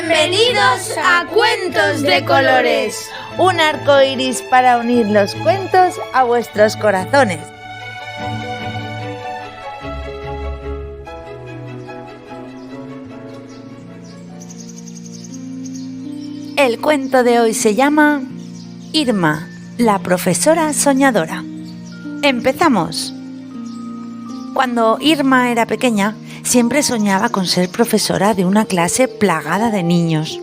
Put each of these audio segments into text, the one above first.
Bienvenidos a Cuentos de Colores. Un arco iris para unir los cuentos a vuestros corazones. El cuento de hoy se llama Irma, la profesora soñadora. ¡Empezamos! Cuando Irma era pequeña, siempre soñaba con ser profesora de una clase plagada de niños.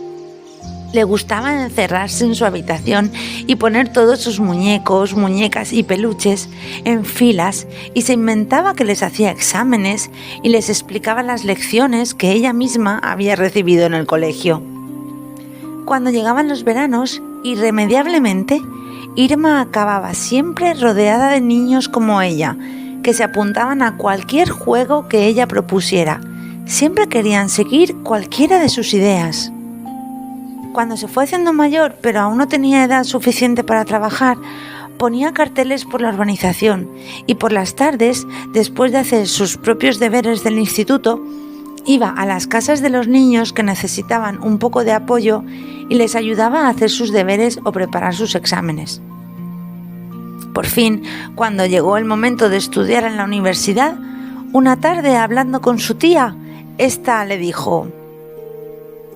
Le gustaba encerrarse en su habitación y poner todos sus muñecos, muñecas y peluches en filas y se inventaba que les hacía exámenes y les explicaba las lecciones que ella misma había recibido en el colegio. Cuando llegaban los veranos, irremediablemente, Irma acababa siempre rodeada de niños como ella, que se apuntaban a cualquier juego que ella propusiera. Siempre querían seguir cualquiera de sus ideas. Cuando se fue haciendo mayor, pero aún no tenía edad suficiente para trabajar, ponía carteles por la urbanización y por las tardes, después de hacer sus propios deberes del instituto, iba a las casas de los niños que necesitaban un poco de apoyo y les ayudaba a hacer sus deberes o preparar sus exámenes. Por fin, cuando llegó el momento de estudiar en la universidad, una tarde hablando con su tía, ésta le dijo: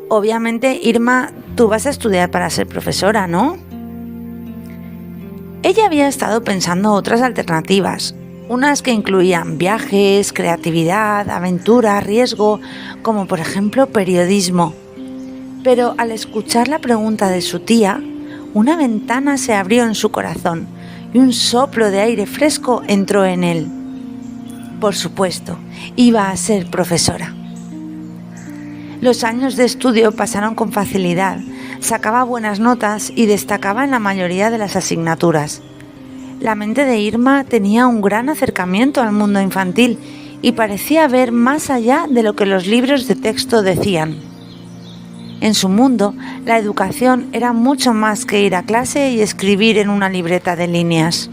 «Obviamente, Irma, tú vas a estudiar para ser profesora, ¿no?». Ella había estado pensando otras alternativas, unas que incluían viajes, creatividad, aventura, riesgo, como por ejemplo periodismo. Pero al escuchar la pregunta de su tía, una ventana se abrió en su corazón y un soplo de aire fresco entró en él. Por supuesto, iba a ser profesora. Los años de estudio pasaron con facilidad, sacaba buenas notas y destacaba en la mayoría de las asignaturas. La mente de Irma tenía un gran acercamiento al mundo infantil y parecía ver más allá de lo que los libros de texto decían. En su mundo, la educación era mucho más que ir a clase y escribir en una libreta de líneas.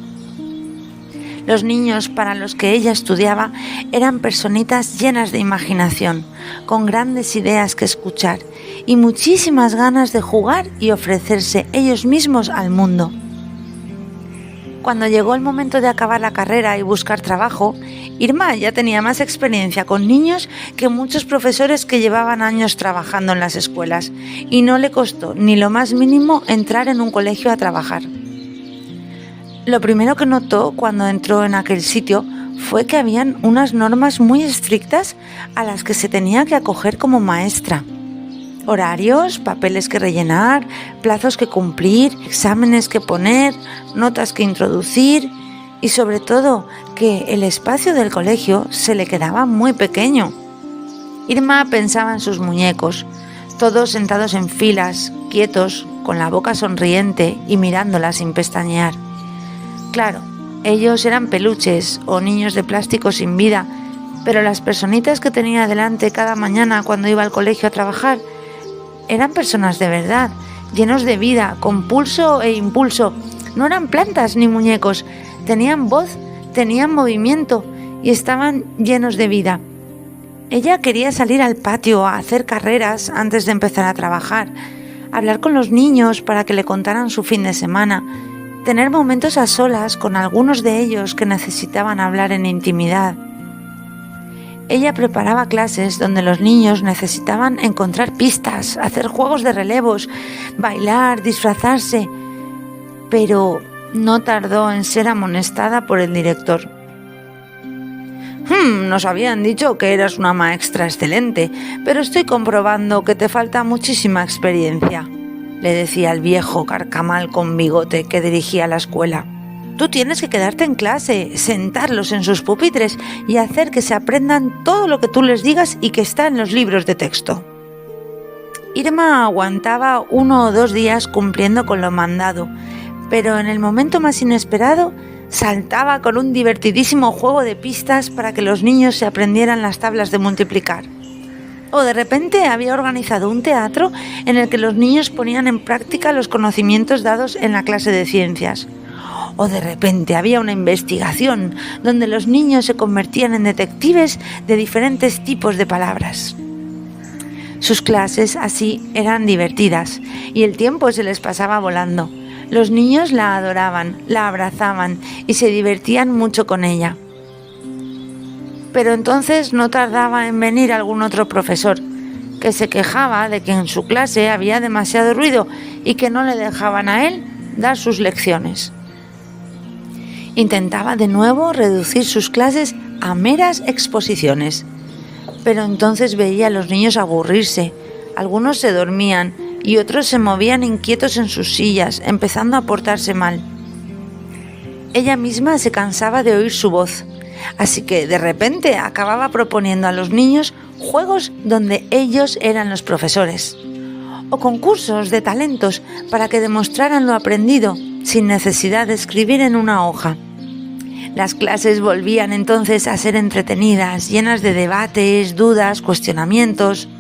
Los niños para los que ella estudiaba eran personitas llenas de imaginación, con grandes ideas que escuchar y muchísimas ganas de jugar y ofrecerse ellos mismos al mundo. Cuando llegó el momento de acabar la carrera y buscar trabajo, Irma ya tenía más experiencia con niños que muchos profesores que llevaban años trabajando en las escuelas y no le costó ni lo más mínimo entrar en un colegio a trabajar. Lo primero que notó cuando entró en aquel sitio fue que habían unas normas muy estrictas a las que se tenía que acoger como maestra. Horarios, papeles que rellenar, plazos que cumplir, exámenes que poner, notas que introducir y sobre todo que el espacio del colegio se le quedaba muy pequeño. Irma pensaba en sus muñecos, todos sentados en filas, quietos, con la boca sonriente y mirándola sin pestañear. Claro, ellos eran peluches o niños de plástico sin vida, pero las personitas que tenía delante cada mañana cuando iba al colegio a trabajar eran personas de verdad, llenos de vida, con pulso e impulso. No eran plantas ni muñecos, tenían voz, tenían movimiento y estaban llenos de vida. Ella quería salir al patio a hacer carreras antes de empezar a trabajar, hablar con los niños para que le contaran su fin de semana, tener momentos a solas con algunos de ellos que necesitaban hablar en intimidad. Ella preparaba clases donde los niños necesitaban encontrar pistas, hacer juegos de relevos, bailar, disfrazarse, pero no tardó en ser amonestada por el director. Nos habían dicho que eras una maestra excelente, pero estoy comprobando que te falta muchísima experiencia, le decía el viejo carcamal con bigote que dirigía la escuela. Tú tienes que quedarte en clase, sentarlos en sus pupitres y hacer que se aprendan todo lo que tú les digas y que está en los libros de texto. Irma aguantaba 1 o 2 días cumpliendo con lo mandado, pero en el momento más inesperado saltaba con un divertidísimo juego de pistas para que los niños se aprendieran las tablas de multiplicar. O de repente había organizado un teatro en el que los niños ponían en práctica los conocimientos dados en la clase de ciencias. O de repente había una investigación donde los niños se convertían en detectives de diferentes tipos de palabras. Sus clases así eran divertidas y el tiempo se les pasaba volando. Los niños la adoraban, la abrazaban y se divertían mucho con ella. Pero entonces no tardaba en venir algún otro profesor que se quejaba de que en su clase había demasiado ruido y que no le dejaban a él dar sus lecciones. Intentaba de nuevo reducir sus clases a meras exposiciones, pero entonces veía a los niños aburrirse. Algunos se dormían y otros se movían inquietos en sus sillas, empezando a portarse mal. Ella misma se cansaba de oír su voz, así que de repente acababa proponiendo a los niños juegos donde ellos eran los profesores, o concursos de talentos para que demostraran lo aprendido sin necesidad de escribir en una hoja. Las clases volvían entonces a ser entretenidas, llenas de debates, dudas, cuestionamientos.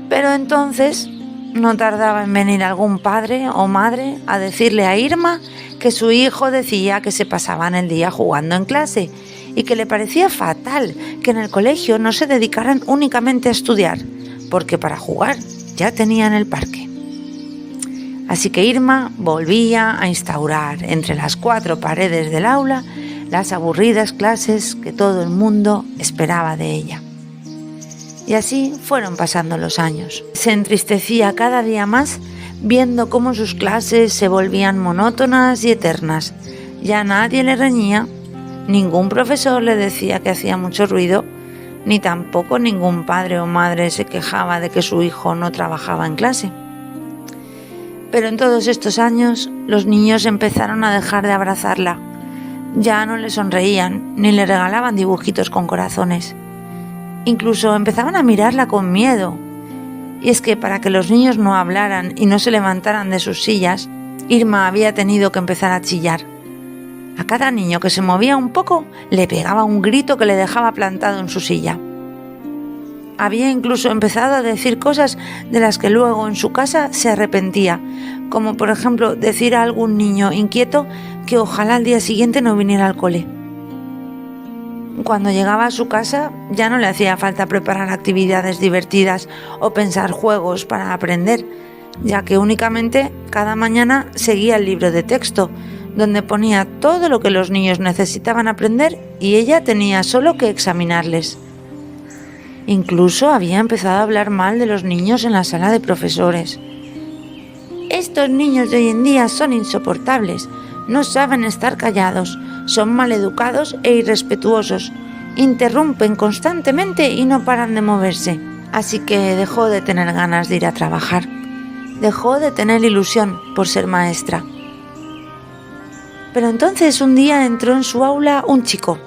Pero entonces no tardaba en venir algún padre o madre a decirle a Irma que su hijo decía que se pasaban el día jugando en clase y que le parecía fatal que en el colegio no se dedicaran únicamente a estudiar, porque para jugar ya tenían el parque. Así que Irma volvía a instaurar entre las 4 paredes del aula las aburridas clases que todo el mundo esperaba de ella. Y así fueron pasando los años. Se entristecía cada día más viendo cómo sus clases se volvían monótonas y eternas. Ya nadie le reñía, ningún profesor le decía que hacía mucho ruido, ni tampoco ningún padre o madre se quejaba de que su hijo no trabajaba en clase. Pero en todos estos años los niños empezaron a dejar de abrazarla. Ya no le sonreían ni le regalaban dibujitos con corazones. Incluso empezaban a mirarla con miedo. Y es que para que los niños no hablaran y no se levantaran de sus sillas, Irma había tenido que empezar a chillar. A cada niño que se movía un poco le pegaba un grito que le dejaba plantado en su silla. Había incluso empezado a decir cosas de las que luego en su casa se arrepentía, como por ejemplo decir a algún niño inquieto que ojalá al día siguiente no viniera al cole. Cuando llegaba a su casa ya no le hacía falta preparar actividades divertidas o pensar juegos para aprender, ya que únicamente cada mañana seguía el libro de texto, donde ponía todo lo que los niños necesitaban aprender y ella tenía solo que examinarles. Incluso había empezado a hablar mal de los niños en la sala de profesores. Estos niños de hoy en día son insoportables, no saben estar callados, son maleducados e irrespetuosos, interrumpen constantemente y no paran de moverse. Así que dejó de tener ganas de ir a trabajar, dejó de tener ilusión por ser maestra. Pero entonces un día entró en su aula un chico.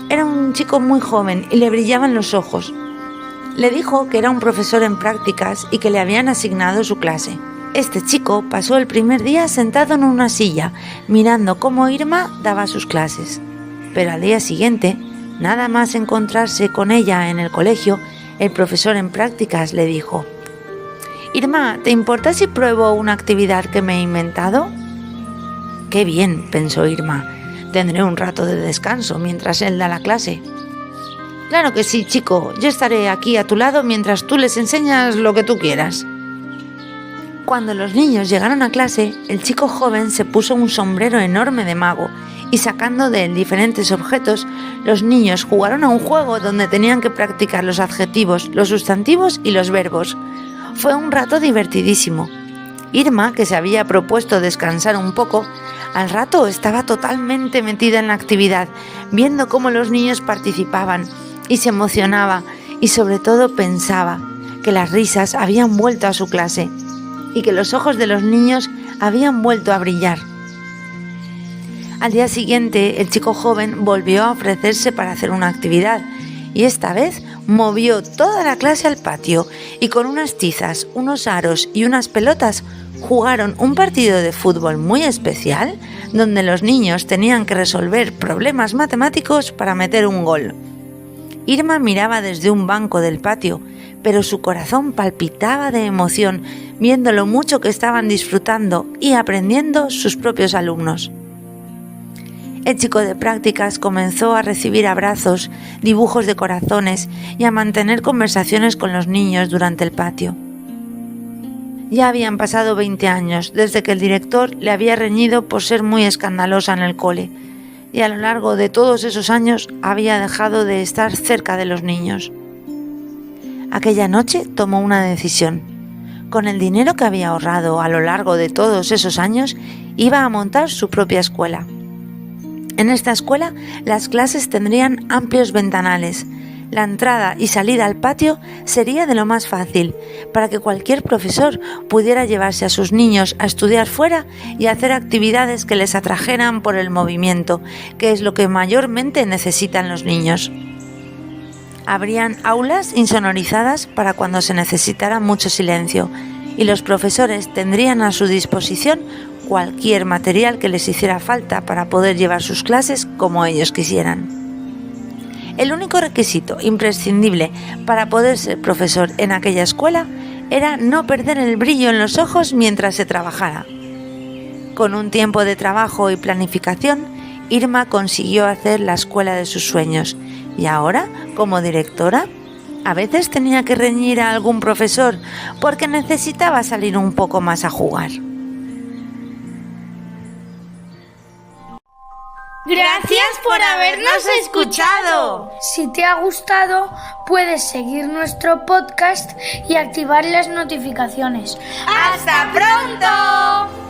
Era un chico muy joven y le brillaban los ojos. Le dijo que era un profesor en prácticas y que le habían asignado su clase. Este chico pasó el primer día sentado en una silla, mirando cómo Irma daba sus clases. Pero al día siguiente, nada más encontrarse con ella en el colegio, el profesor en prácticas le dijo: «Irma, ¿te importa si pruebo una actividad que me he inventado?» «Qué bien», pensó Irma, «tendré un rato de descanso mientras él da la clase». «Claro que sí, chico, yo estaré aquí a tu lado mientras tú les enseñas lo que tú quieras». Cuando los niños llegaron a clase, el chico joven se puso un sombrero enorme de mago y sacando de él diferentes objetos, los niños jugaron a un juego donde tenían que practicar los adjetivos, los sustantivos y los verbos. Fue un rato divertidísimo. Irma, que se había propuesto descansar un poco, al rato estaba totalmente metida en la actividad, viendo cómo los niños participaban y se emocionaba y sobre todo pensaba que las risas habían vuelto a su clase y que los ojos de los niños habían vuelto a brillar. Al día siguiente, el chico joven volvió a ofrecerse para hacer una actividad y esta vez movió toda la clase al patio y con unas tizas, unos aros y unas pelotas jugaron un partido de fútbol muy especial donde los niños tenían que resolver problemas matemáticos para meter un gol. Irma miraba desde un banco del patio, pero su corazón palpitaba de emoción viendo lo mucho que estaban disfrutando y aprendiendo sus propios alumnos. El chico de prácticas comenzó a recibir abrazos, dibujos de corazones y a mantener conversaciones con los niños durante el patio. Ya habían pasado 20 años desde que el director le había reñido por ser muy escandalosa en el cole, y a lo largo de todos esos años había dejado de estar cerca de los niños. Aquella noche tomó una decisión. Con el dinero que había ahorrado a lo largo de todos esos años, iba a montar su propia escuela. En esta escuela, las clases tendrían amplios ventanales. La entrada y salida al patio sería de lo más fácil, para que cualquier profesor pudiera llevarse a sus niños a estudiar fuera y hacer actividades que les atrajeran por el movimiento, que es lo que mayormente necesitan los niños. Habrían aulas insonorizadas para cuando se necesitara mucho silencio, y los profesores tendrían a su disposición cualquier material que les hiciera falta para poder llevar sus clases como ellos quisieran. El único requisito imprescindible para poder ser profesor en aquella escuela era no perder el brillo en los ojos mientras se trabajara. Con un tiempo de trabajo y planificación, Irma consiguió hacer la escuela de sus sueños y ahora, como directora, a veces tenía que reñir a algún profesor porque necesitaba salir un poco más a jugar. Gracias por habernos escuchado. Si te ha gustado, puedes seguir nuestro podcast y activar las notificaciones. ¡Hasta pronto!